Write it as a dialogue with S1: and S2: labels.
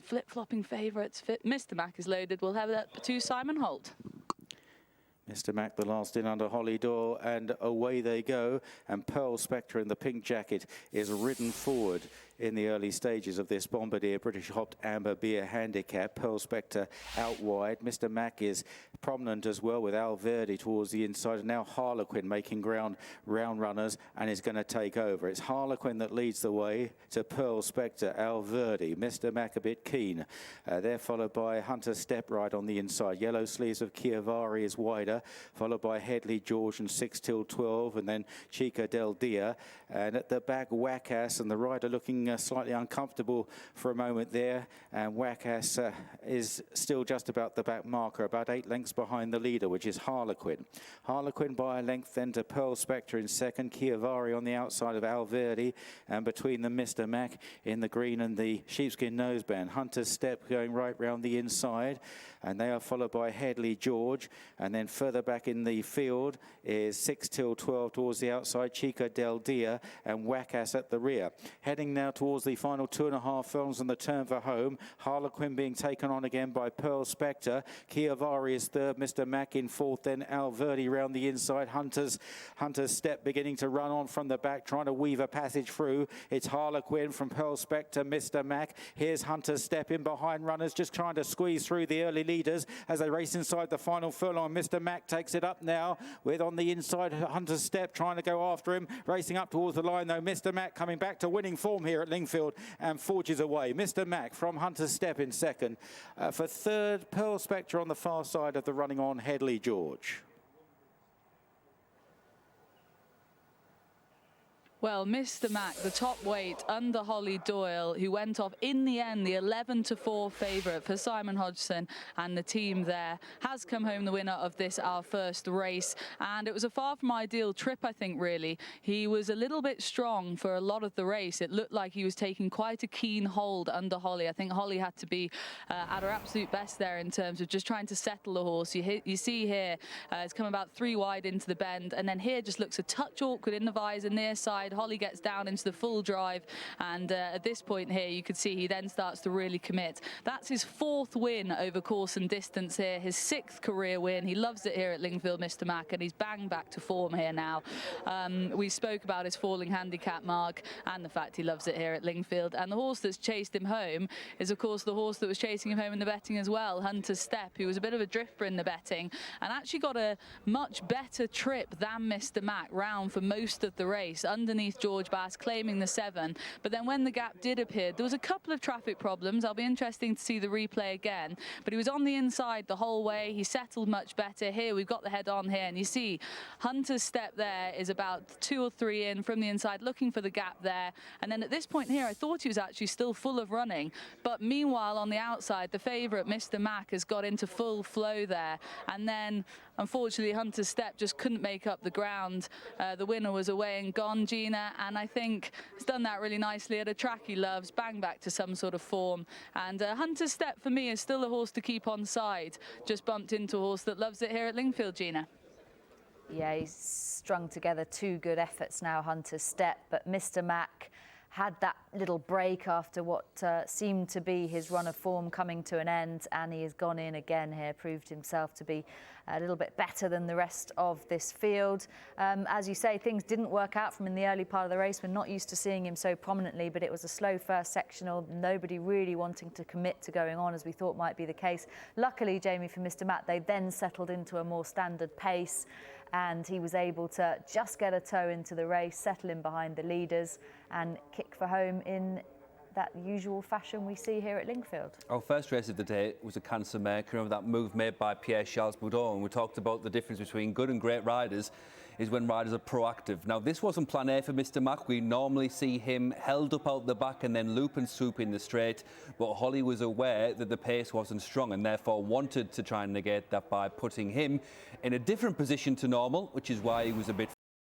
S1: flip-flopping favourites. Mr. Mac is loaded. We'll have that to Simon Holt.
S2: Mr. Mac, the last in under Holly Door, and away they go. And Pearl Spectre in the pink jacket is ridden forward in the early stages of this Bombardier British Hopped Amber Beer Handicap. Pearl Spectre out wide. Mr. Mac is prominent as well with Alverdi towards the inside. And now Harlequin making ground round runners and is going to take over. It's Harlequin that leads the way to Pearl Spectre, Alverdi. Mr. Mac a bit keen. They're followed by Hunter Step right on the inside. Yellow Sleeves of Chiavari is wider, followed by Headley George and 6 till 12, and then Chica Del Dia. And at the back, Waqaas, and the rider looking slightly uncomfortable for a moment there. And Waqaas is still just about the back marker, about 8 lengths behind the leader, which is Harlequin. Harlequin by a length then to Pearl Spectre in second. Chiavari on the outside of Alverdi, and between them Mr. Mac in the green and the sheepskin noseband. Hunter's Step going right round the inside, and they are followed by Headley George. And then further back in the field is 6 till 12 towards the outside, Chica Del Dia, and Waqaas at the rear. Heading now towards the final 2.5 furlongs on the turn for home. Harlequin being taken on again by Pearl Spectre. Chiavari is third, Mr. Mac in fourth, then Alverdi round the inside. Hunter's Step beginning to run on from the back, trying to weave a passage through. It's Harlequin from Pearl Spectre, Mr. Mac. Here's Hunter's Step in behind runners, just trying to squeeze through the early leaders as they race inside the final furlong. Mr. Mac takes it up now with on the inside Hunter's Step trying to go after him, racing up towards the line though. Mr. Mac coming back to winning form here at Lingfield and forges away. Mr. Mac from Hunter's Step in second. For third, Pearl Spectre on the far side of the running on Headley George.
S1: Well, Mr. Mac, the top weight under Holly Doyle, who went off in the end, the 11-4 favourite for Simon Hodgson and the team there, has come home the winner of this, our first race. And it was a far from ideal trip, I think, really. He was a little bit strong for a lot of the race. It looked like he was taking quite a keen hold under Holly. I think Holly had to be at her absolute best there in terms of just trying to settle the horse. You see here, it's come about 3 wide into the bend, and then here just looks a touch awkward in the visor near side. Holly gets down into the full drive, and at this point here you could see he then starts to really commit. That's his 4th win over course and distance here, his 6th career win. He loves it here at Lingfield, Mr. Mac, and he's bang back to form here now. We spoke about his falling handicap mark and the fact he loves it here at Lingfield, and the horse that's chased him home is of course the horse that was chasing him home in the betting as well, Hunter's Step, who was a bit of a drifter in the betting and actually got a much better trip than Mr. Mac round for most of the race underneath George Bass, claiming the 7. But then when the gap did appear, there was a couple of traffic problems. I'll be interesting to see the replay again, but he was on the inside the whole way. He settled much better. Here we've got the head on here, and you see Hunter's Step there is about 2 or 3 in from the inside, looking for the gap there. And then at this point here, I thought he was actually still full of running, but meanwhile on the outside, the favourite Mr. Mac has got into full flow there, and then unfortunately Hunter's Step just couldn't make up the ground. The winner was away and gone, Gina, and I think he's done that really nicely at a track he loves, bang back to some sort of form. And Hunter's Step for me is still a horse to keep on side. Just bumped into a horse that loves it here at Lingfield, Gina.
S3: Yeah, he's strung together 2 good efforts now, Hunter's Step, but Mr. Mac had that little break after what seemed to be his run of form coming to an end, and he has gone in again here, proved himself to be a little bit better than the rest of this field. As you say, things didn't work out from in the early part of the race. We're not used to seeing him so prominently, but it was a slow first sectional, nobody really wanting to commit to going on as we thought might be the case. Luckily, Jamie, for Mr. Mac, they then settled into a more standard pace, and he was able to just get a toe into the race, settle in behind the leaders and kick for home in that usual fashion we see here at Lingfield.
S4: Our first race of the day was a cancer maker, and that move made by Pierre-Charles Boudon. We talked about the difference between good and great riders is when riders are proactive. Now, this wasn't plan A for Mr. Mac. We normally see him held up out the back and then loop and swoop in the straight, but Holly was aware that the pace wasn't strong and therefore wanted to try and negate that by putting him in a different position to normal, which is why he was a bit